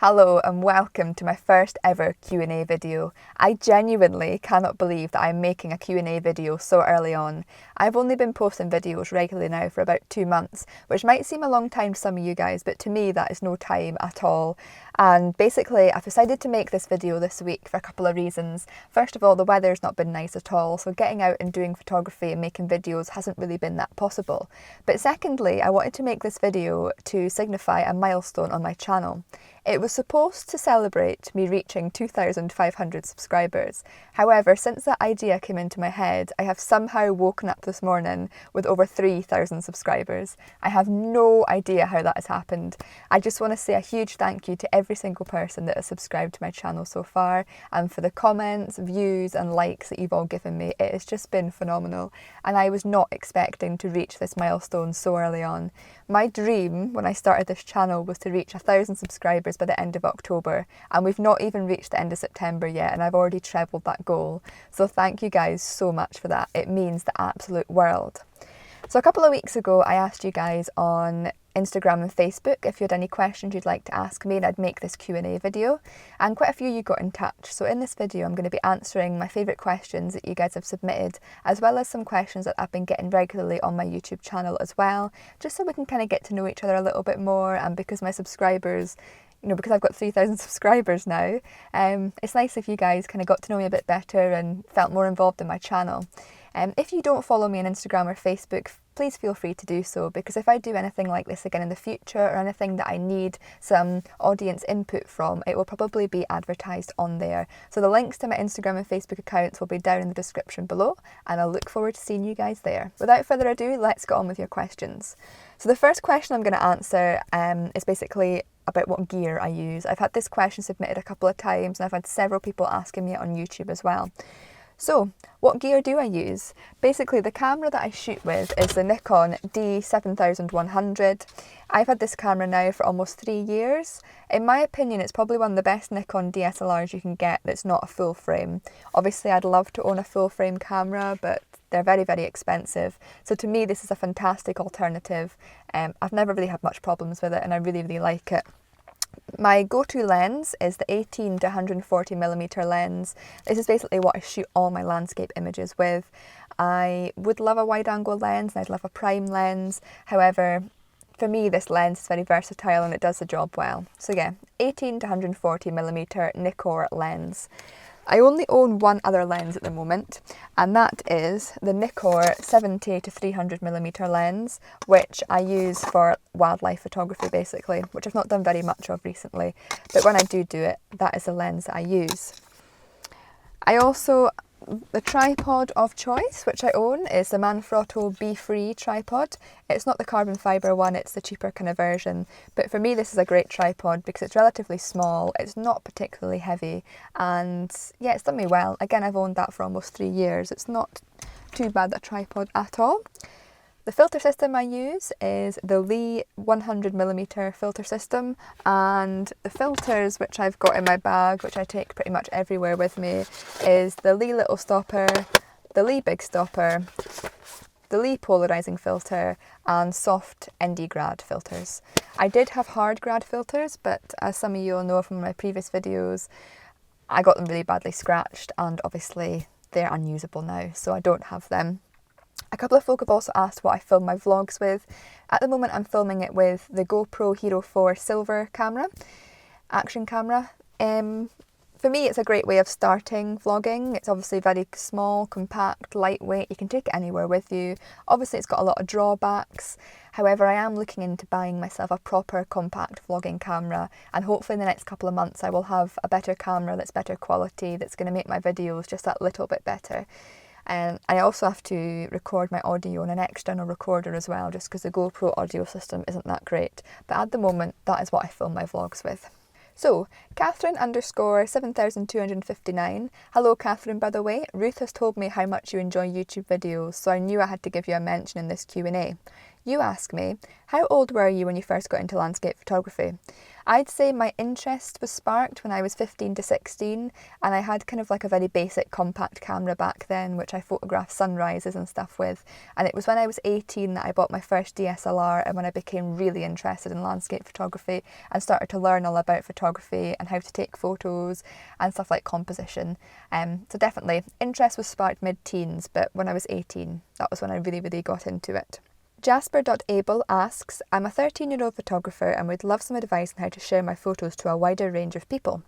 Hello and welcome to my first ever Q&A video. I genuinely cannot believe that I'm making a Q&A video so early on. I've only been posting videos regularly now for about 2 months, which might seem a long time to some of you guys, but to me that is no time at all. And basically I've decided to make this video this week for a couple of reasons. First of all, the weather's not been nice at all, so getting out and doing photography and making videos hasn't really been that possible. But secondly, I wanted to make this video to signify a milestone on my channel. It was supposed to celebrate me reaching 2,500 subscribers. However, since that idea came into my head, I have somehow woken up this morning with over 3,000 subscribers. I have no idea how that has happened. I just want to say a huge thank you to every single person that has subscribed to my channel so far, and for the comments, views and likes that you've all given me. It has just been phenomenal, and I was not expecting to reach this milestone so early on. My dream when I started this channel was to reach 1,000 subscribers by the end of October, and we've not even reached the end of September yet, and I've already trebled that goal. So thank you guys so much for that. It means the absolute world. So a couple of weeks ago I asked you guys on Instagram and Facebook if you had any questions you'd like to ask me, and I'd make this Q&A video, and quite a few of you got in touch. So in this video I'm going to be answering my favourite questions that you guys have submitted, as well as some questions that I've been getting regularly on my YouTube channel as well, just so we can kind of get to know each other a little bit more, and because my subscribers, because I've got 3,000 subscribers now, it's nice if you guys kind of got to know me a bit better and felt more involved in my channel. If you don't follow me on Instagram or Facebook, please feel free to do so, because if I do anything like this again in the future, or anything that I need some audience input from, it will probably be advertised on there. So the links to my Instagram and Facebook accounts will be down in the description below, and I'll look forward to seeing you guys there. Without further ado, let's get on with your questions. So the first question I'm going to answer is basically about what gear I use. I've had this question submitted a couple of times, and I've had several people asking me it on YouTube as well. So, what gear do I use? Basically, the camera that I shoot with is the Nikon D7100. I've had this camera now for almost 3 years. In my opinion, it's probably one of the best Nikon DSLRs you can get that's not a full frame. Obviously, I'd love to own a full frame camera, but they're very, very expensive. So to me, this is a fantastic alternative. I've never really had much problems with it, and I really, really like it. My go-to lens is the 18 to 140mm lens. This is basically what I shoot all my landscape images with. I would love a wide-angle lens, and I'd love a prime lens. However, for me this lens is very versatile and it does the job well. So yeah, 18 to 140mm Nikkor lens. I only own one other lens at the moment, and that is the Nikkor 70 to 300mm lens, which I use for wildlife photography basically, which I've not done very much of recently, but when I do it, that is the lens that I use. The tripod of choice which I own is the Manfrotto Be Free tripod. It's not the carbon fibre one, it's the cheaper kind of version, but for me this is a great tripod because it's relatively small, it's not particularly heavy, and yeah, it's done me well. Again, I've owned that for almost 3 years. It's not too bad a tripod at all. The filter system I use is the Lee 100mm filter system, and the filters which I've got in my bag, which I take pretty much everywhere with me, is the Lee Little Stopper, the Lee Big Stopper, the Lee Polarizing filter, and soft ND Grad filters. I did have hard grad filters, but as some of you will know from my previous videos, I got them really badly scratched, and obviously they're unusable now, so I don't have them. A couple of folk have also asked what I film my vlogs with. At the moment I'm filming it with the GoPro Hero 4 Silver camera, action camera. For me it's a great way of starting vlogging. It's obviously very small, compact, lightweight, you can take it anywhere with you. Obviously it's got a lot of drawbacks. However, I am looking into buying myself a proper compact vlogging camera, and hopefully in the next couple of months I will have a better camera that's better quality, that's going to make my videos just that little bit better. And I also have to record my audio on an external recorder as well, just because the GoPro audio system isn't that great. But at the moment, that is what I film my vlogs with. So, Catherine_7259. Hello Catherine, by the way. Ruth has told me how much you enjoy YouTube videos, so I knew I had to give you a mention in this Q&A. You ask me, how old were you when you first got into landscape photography? I'd say my interest was sparked when I was 15 to 16, and I had kind of like a very basic compact camera back then, which I photographed sunrises and stuff with. And it was when I was 18 that I bought my first DSLR, and when I became really interested in landscape photography and started to learn all about photography and how to take photos and stuff like composition. So definitely, interest was sparked mid-teens, but when I was 18, that was when I really got into it. Jasper.able asks, I'm a 13-year-old photographer and would love some advice on how to share my photos to a wider range of people.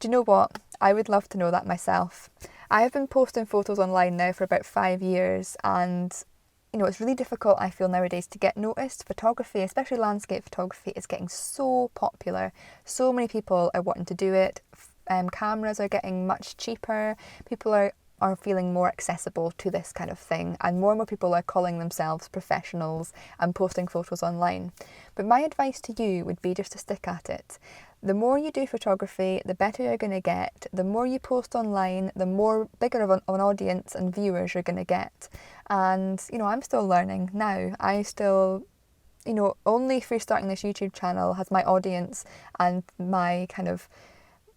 Do you know what? I would love to know that myself. I have been posting photos online now for about 5 years, and it's really difficult, I feel, nowadays to get noticed. Photography, especially landscape photography, is getting so popular. So many people are wanting to do it. Cameras are getting much cheaper. People are feeling more accessible to this kind of thing, and more people are calling themselves professionals and posting photos online. But my advice to you would be just to stick at it. The more you do photography, the better you're going to get. The more you post online, the more bigger of an audience and viewers you're going to get. And I'm still learning now. I still, only through starting this YouTube channel has my audience and my kind of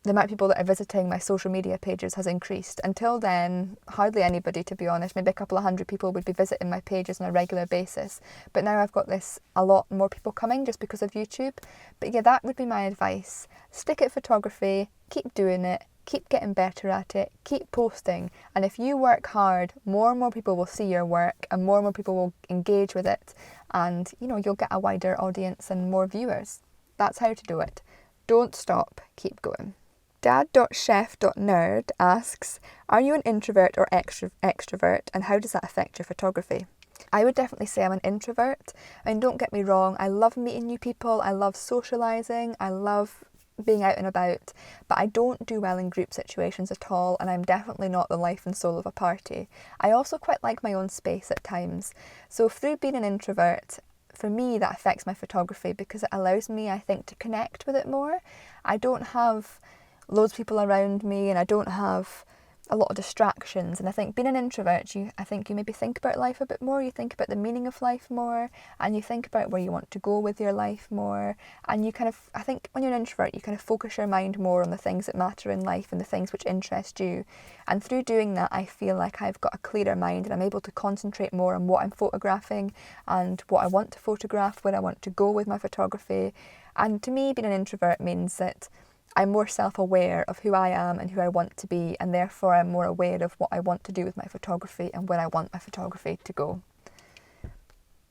the amount of people that are visiting my social media pages has increased. Until then, hardly anybody, to be honest. Maybe a couple of hundred people would be visiting my pages on a regular basis. But now I've got a lot more people coming just because of YouTube. But yeah, that would be my advice. Stick at photography, keep doing it, keep getting better at it, keep posting. And if you work hard, more and more people will see your work and more people will engage with it. And, you'll get a wider audience and more viewers. That's how to do it. Don't stop, keep going. Dad.chef.nerd asks, are you an introvert or extrovert, and how does that affect your photography? I would definitely say I'm an introvert. Don't get me wrong, I love meeting new people, I love socialising, I love being out and about, but I don't do well in group situations at all, and I'm definitely not the life and soul of a party. I also quite like my own space at times. So through being an introvert, for me that affects my photography because it allows me, I think, to connect with it more. I don't have loads of people around me, and I don't have a lot of distractions. And I think being an introvert, I think you maybe think about life a bit more, you think about the meaning of life more, and you think about where you want to go with your life more. And I think when you're an introvert, you kind of focus your mind more on the things that matter in life and the things which interest you. And through doing that, I feel like I've got a clearer mind and I'm able to concentrate more on what I'm photographing and what I want to photograph, where I want to go with my photography. And to me, being an introvert means that I'm more self-aware of who I am and who I want to be, and therefore I'm more aware of what I want to do with my photography and where I want my photography to go.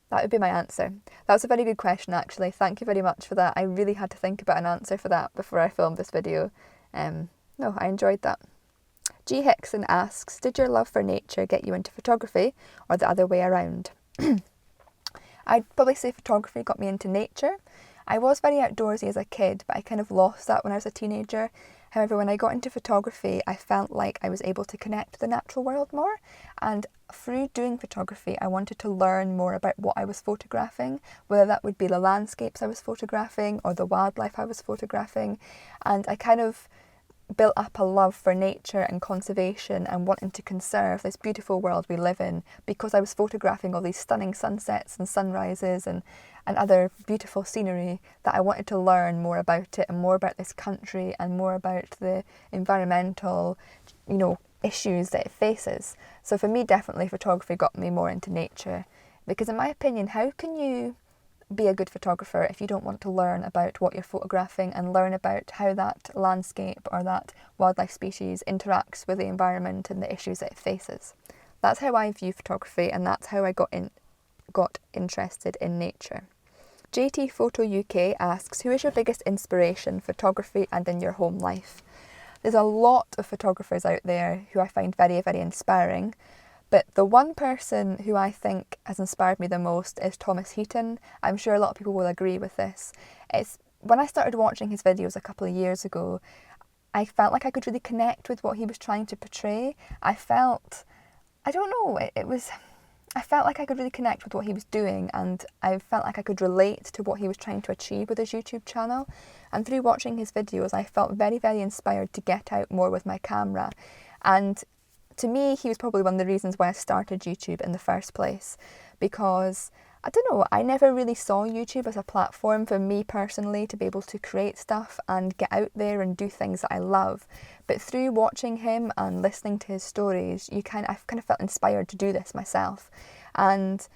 That would be my answer. That was a very good question, actually. Thank you very much for that. I really had to think about an answer for that before I filmed this video. No, I enjoyed that. G. Hickson asks, did your love for nature get you into photography or the other way around? I'd probably say photography got me into nature. I was very outdoorsy as a kid, but I kind of lost that when I was a teenager. However, when I got into photography, I felt like I was able to connect with the natural world more. And through doing photography, I wanted to learn more about what I was photographing, whether that would be the landscapes I was photographing or the wildlife I was photographing. And I kind of built up a love for nature and conservation and wanting to conserve this beautiful world we live in because I was photographing all these stunning sunsets and sunrises and other beautiful scenery, that I wanted to learn more about it and more about this country and more about the environmental, issues that it faces. So for me, definitely photography got me more into nature, because in my opinion, how can you be a good photographer if you don't want to learn about what you're photographing and learn about how that landscape or that wildlife species interacts with the environment and the issues that it faces? That's how I view photography, and that's how I got interested in nature. JT Photo UK asks, who is your biggest inspiration, photography and in your home life? There's a lot of photographers out there who I find very, very inspiring. But the one person who I think has inspired me the most is Thomas Heaton. I'm sure a lot of people will agree with this. When I started watching his videos a couple of years ago, I felt like I could really connect with what he was trying to portray. I felt like I could really connect with what he was doing, and I felt like I could relate to what he was trying to achieve with his YouTube channel. And through watching his videos, I felt very, very inspired to get out more with my camera. And to me, he was probably one of the reasons why I started YouTube in the first place, because I don't know, I never really saw YouTube as a platform for me personally to be able to create stuff and get out there and do things that I love. But through watching him and listening to his stories, I've kind of felt inspired to do this myself. And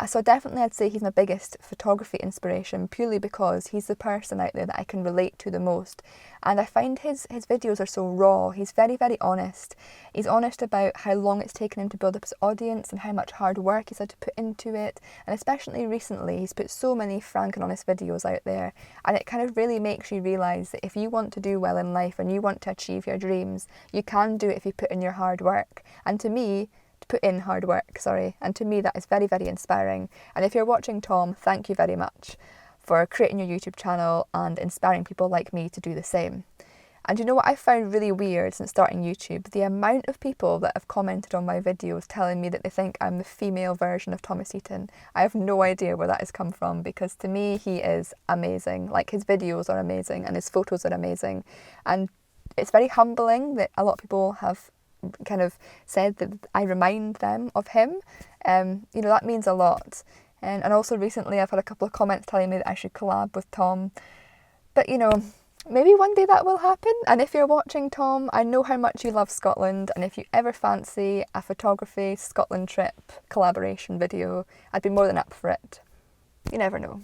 so definitely I'd say he's my biggest photography inspiration, purely because he's the person out there that I can relate to the most. And I find his videos are so raw. He's very, very honest. He's honest about how long it's taken him to build up his audience and how much hard work he's had to put into it. And especially recently, he's put so many frank and honest videos out there. And it kind of really makes you realise that if you want to do well in life and you want to achieve your dreams, you can do it if you put in your hard work. And to me, and to me that is very, very inspiring. And if you're watching, Tom, thank you very much for creating your YouTube channel and inspiring people like me to do the same. And you know what I found really weird since starting YouTube? The amount of people that have commented on my videos telling me that they think I'm the female version of Thomas Eaton. I have no idea where that has come from, because to me he is amazing. Like, his videos are amazing and his photos are amazing, and it's very humbling that a lot of people have kind of said that I remind them of him. That means a lot. And also recently I've had a couple of comments telling me that I should collab with Tom. But maybe one day that will happen. And if you're watching, Tom, I know how much you love Scotland, and if you ever fancy a photography Scotland trip collaboration video, I'd be more than up for it. You never know.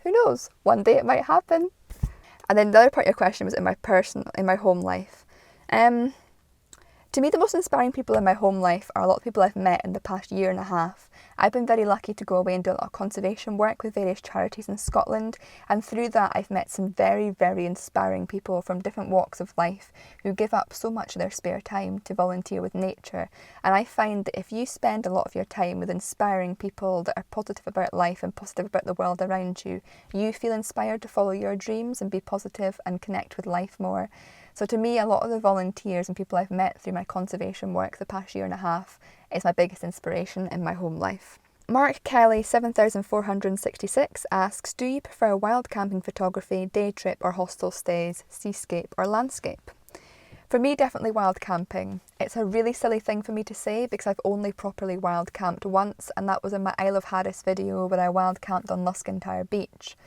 Who knows? One day it might happen. And then the other part of your question was in my home life. To me, the most inspiring people in my home life are a lot of people I've met in the past year and a half. I've been very lucky to go away and do a lot of conservation work with various charities in Scotland, and through that I've met some very, very inspiring people from different walks of life who give up so much of their spare time to volunteer with nature. And I find that if you spend a lot of your time with inspiring people that are positive about life and positive about the world around you, you feel inspired to follow your dreams and be positive and connect with life more. So to me, a lot of the volunteers and people I've met through my conservation work the past year and a half is my biggest inspiration in my home life. Mark Kelly 7466 asks, do you prefer wild camping photography, day trip or hostel stays, seascape or landscape? For me, definitely wild camping. It's a really silly thing for me to say because I've only properly wild camped once, and that was in my Isle of Harris video where I wild camped on Luskintyre Beach.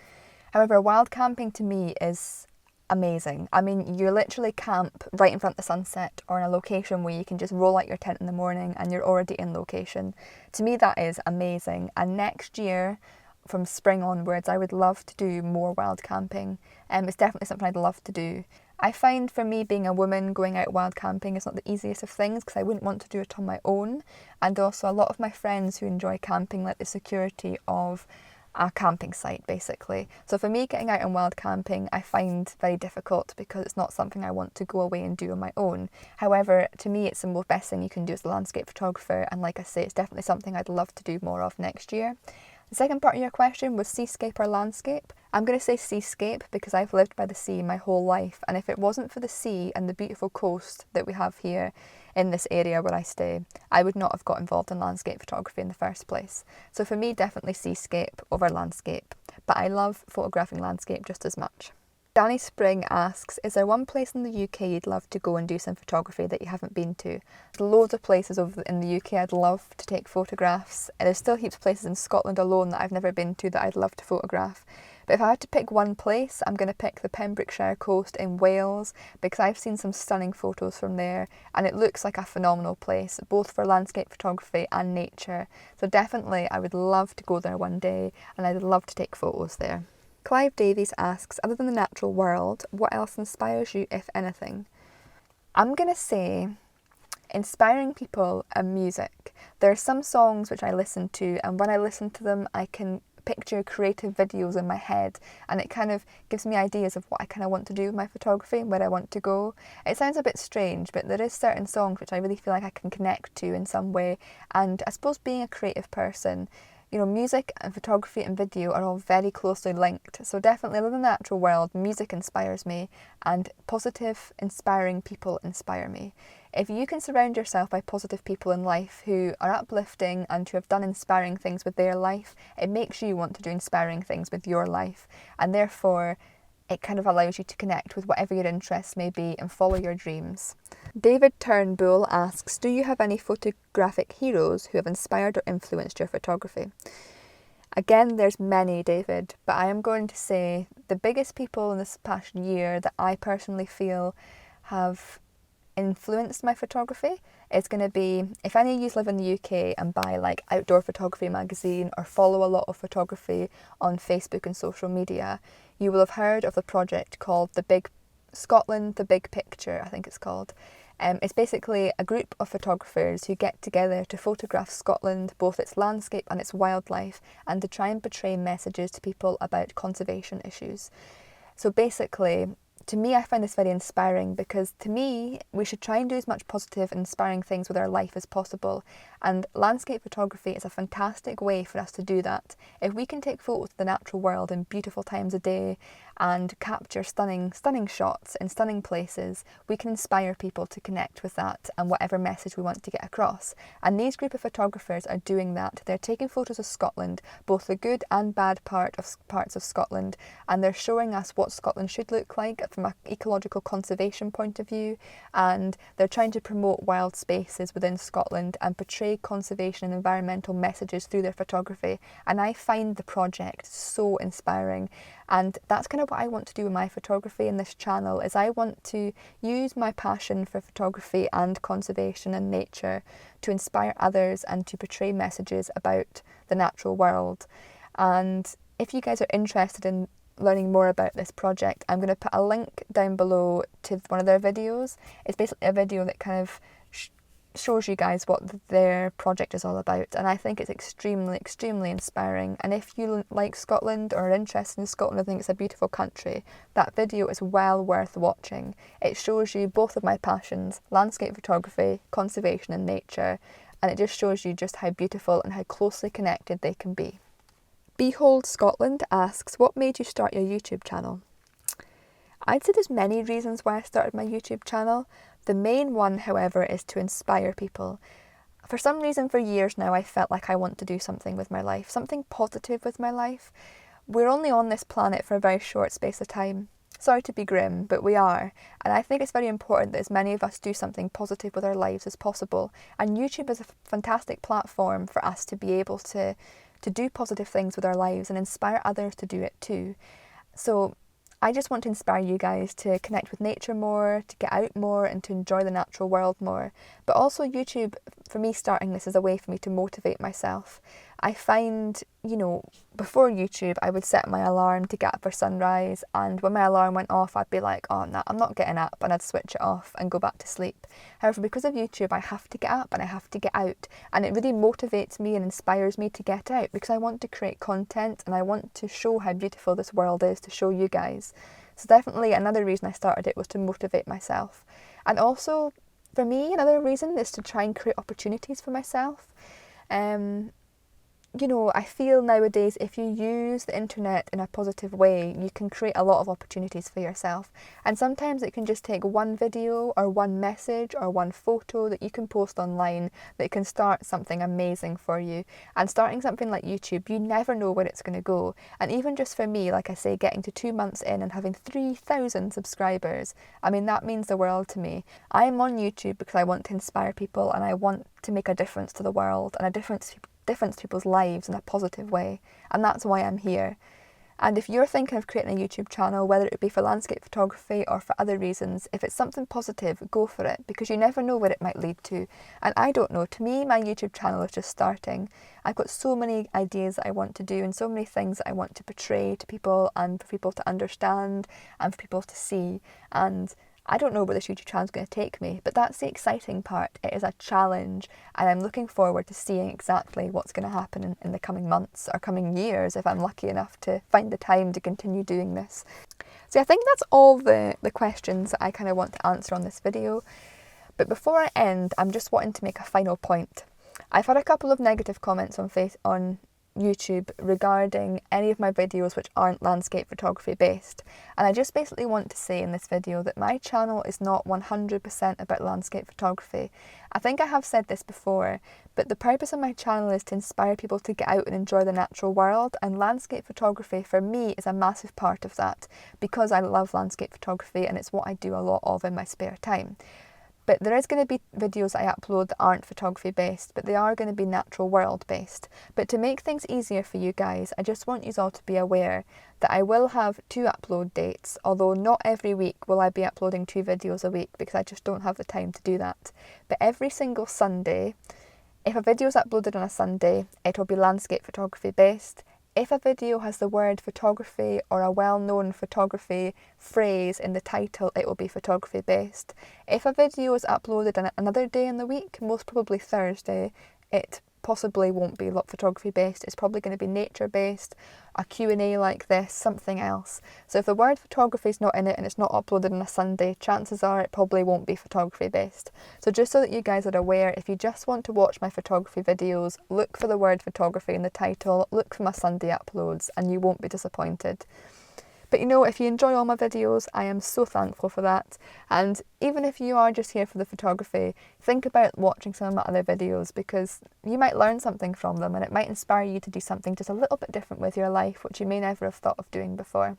However, wild camping to me is amazing. I mean, you literally camp right in front of the sunset or in a location where you can just roll out your tent in the morning and you're already in location. To me, that is amazing. And next year, from spring onwards, I would love to do more wild camping. It's definitely something I'd love to do. I find for me, being a woman, going out wild camping is not the easiest of things because I wouldn't want to do it on my own. And also a lot of my friends who enjoy camping like the security of a camping site, basically. So for me, getting out and wild camping I find very difficult because it's not something I want to go away and do on my own. However, to me it's the best thing you can do as a landscape photographer, and like I say, it's definitely something I'd love to do more of next year. The second part of your question was seascape or landscape. I'm going to say seascape because I've lived by the sea my whole life, and if it wasn't for the sea and the beautiful coast that we have here in this area where I stay, I would not have got involved in landscape photography in the first place. So for me, definitely seascape over landscape, but I love photographing landscape just as much. Danny Spring asks, is there one place in the UK you'd love to go and do some photography that you haven't been to? There's loads of places over in the UK I'd love to take photographs. There's still heaps of places in Scotland alone that I've never been to that I'd love to photograph. But if I had to pick one place, I'm going to pick the Pembrokeshire coast in Wales because I've seen some stunning photos from there and it looks like a phenomenal place, both for landscape photography and nature. So definitely I would love to go there one day and I'd love to take photos there. Clive Davies asks, other than the natural world, what else inspires you, if anything? I'm going to say inspiring people and music. There are some songs which I listen to, and when I listen to them I can picture creative videos in my head, and it kind of gives me ideas of what I kind of want to do with my photography and where I want to go. It sounds a bit strange, but there is certain songs which I really feel like I can connect to in some way, and I suppose being a creative person, music and photography and video are all very closely linked. So definitely in the natural world, music inspires me and positive, inspiring people inspire me. If you can surround yourself by positive people in life who are uplifting and who have done inspiring things with their life, it makes you want to do inspiring things with your life, and therefore it kind of allows you to connect with whatever your interests may be and follow your dreams. David Turnbull asks, do you have any photographic heroes who have inspired or influenced your photography? Again, there's many, David, but I am going to say the biggest people in this past year that I personally feel have influenced my photography is going to be, if any of you live in the UK and buy like Outdoor Photography magazine or follow a lot of photography on Facebook and social media, you will have heard of the project called The Big Picture, I think it's called. It's basically a group of photographers who get together to photograph Scotland, both its landscape and its wildlife, and to try and portray messages to people about conservation issues. So basically, to me, I find this very inspiring because to me, we should try and do as much positive and inspiring things with our life as possible. And landscape photography is a fantastic way for us to do that. If we can take photos of the natural world in beautiful times of day and capture stunning shots in stunning places, we can inspire people to connect with that and whatever message we want to get across. And these group of photographers are doing that. They're taking photos of Scotland, both the good and bad parts of Scotland, and they're showing us what Scotland should look like from an ecological conservation point of view, and they're trying to promote wild spaces within Scotland and portray conservation and environmental messages through their photography. And I find the project so inspiring, and that's kind of what I want to do with my photography in this channel. Is I want to use my passion for photography and conservation and nature to inspire others and to portray messages about the natural world. And if you guys are interested in learning more about this project, I'm going to put a link down below to one of their videos. It's basically a video that kind of shows you guys what their project is all about, and I think it's extremely inspiring. And if you like Scotland or are interested in Scotland, I think it's a beautiful country, that video is well worth watching. It shows you both of my passions, landscape photography, conservation and nature, and it just shows you just how beautiful and how closely connected they can be. Behold Scotland asks, what made you start your YouTube channel? I'd say there's many reasons why I started my YouTube channel. The main one, however, is to inspire people. For some reason, for years now, I felt like I want to do something with my life, something positive with my life. We're only on this planet for a very short space of time. Sorry to be grim, but we are. And I think it's very important that as many of us do something positive with our lives as possible. And YouTube is a fantastic platform for us to be able to do positive things with our lives and inspire others to do it too. So I just want to inspire you guys to connect with nature more, to get out more and to enjoy the natural world more. But also YouTube, for me starting this, is a way for me to motivate myself. I find, before YouTube, I would set my alarm to get up for sunrise, and when my alarm went off, I'd be like, oh no, I'm not getting up, and I'd switch it off and go back to sleep. However, because of YouTube, I have to get up and I have to get out, and it really motivates me and inspires me to get out because I want to create content and I want to show how beautiful this world is to show you guys. So definitely another reason I started it was to motivate myself. And also, for me, another reason is to try and create opportunities for myself. I feel nowadays if you use the internet in a positive way, you can create a lot of opportunities for yourself. And sometimes it can just take one video or one message or one photo that you can post online that can start something amazing for you. And starting something like YouTube, you never know where it's going to go. And even just for me, like I say, getting to 2 months in and having 3,000 subscribers, I mean, that means the world to me. I'm on YouTube because I want to inspire people and I want to make a difference to the world and a difference to people's lives in a positive way, and that's why I'm here. And if you're thinking of creating a YouTube channel, whether it be for landscape photography or for other reasons, if it's something positive, go for it, because you never know where it might lead to. And I don't know, to me my YouTube channel is just starting. I've got so many ideas that I want to do and so many things that I want to portray to people and for people to understand and for people to see, and I don't know where this YouTube channel is going to take me, but that's the exciting part. It is a challenge, and I'm looking forward to seeing exactly what's going to happen in the coming months or coming years if I'm lucky enough to find the time to continue doing this. So I think that's all the questions that I kind of want to answer on this video. But before I end, I'm just wanting to make a final point. I've had a couple of negative comments on YouTube regarding any of my videos which aren't landscape photography based, and I just basically want to say in this video that my channel is not 100% about landscape photography. I think I have said this before, but the purpose of my channel is to inspire people to get out and enjoy the natural world, and landscape photography for me is a massive part of that because I love landscape photography and it's what I do a lot of in my spare time. But there is going to be videos I upload that aren't photography based, but they are going to be natural world based. But to make things easier for you guys, I just want you all to be aware that I will have 2 upload dates, although not every week will I be uploading 2 videos a week because I just don't have the time to do that. But every single Sunday, if a video is uploaded on a Sunday, it'll be landscape photography based. If a video has the word photography or a well-known photography phrase in the title, it will be photography based. If a video is uploaded on another day in the week, most probably Thursday, it possibly won't be photography based. It's probably going to be nature based, a Q&A like this, something else. So if the word photography is not in it and it's not uploaded on a Sunday, chances are it probably won't be photography based. So just so that you guys are aware, if you just want to watch my photography videos, look for the word photography in the title, look for my Sunday uploads, and you won't be disappointed. But you know, if you enjoy all my videos, I am so thankful for that. And even if you are just here for the photography, think about watching some of my other videos because you might learn something from them and it might inspire you to do something just a little bit different with your life, which you may never have thought of doing before.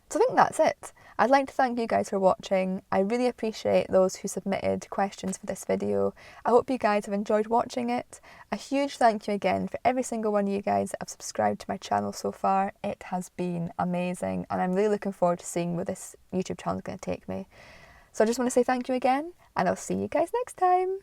So I think that's it. I'd like to thank you guys for watching. I really appreciate those who submitted questions for this video. I hope you guys have enjoyed watching it. A huge thank you again for every single one of you guys that have subscribed to my channel so far. It has been amazing and I'm really looking forward to seeing where this YouTube channel is going to take me. So I just want to say thank you again and I'll see you guys next time.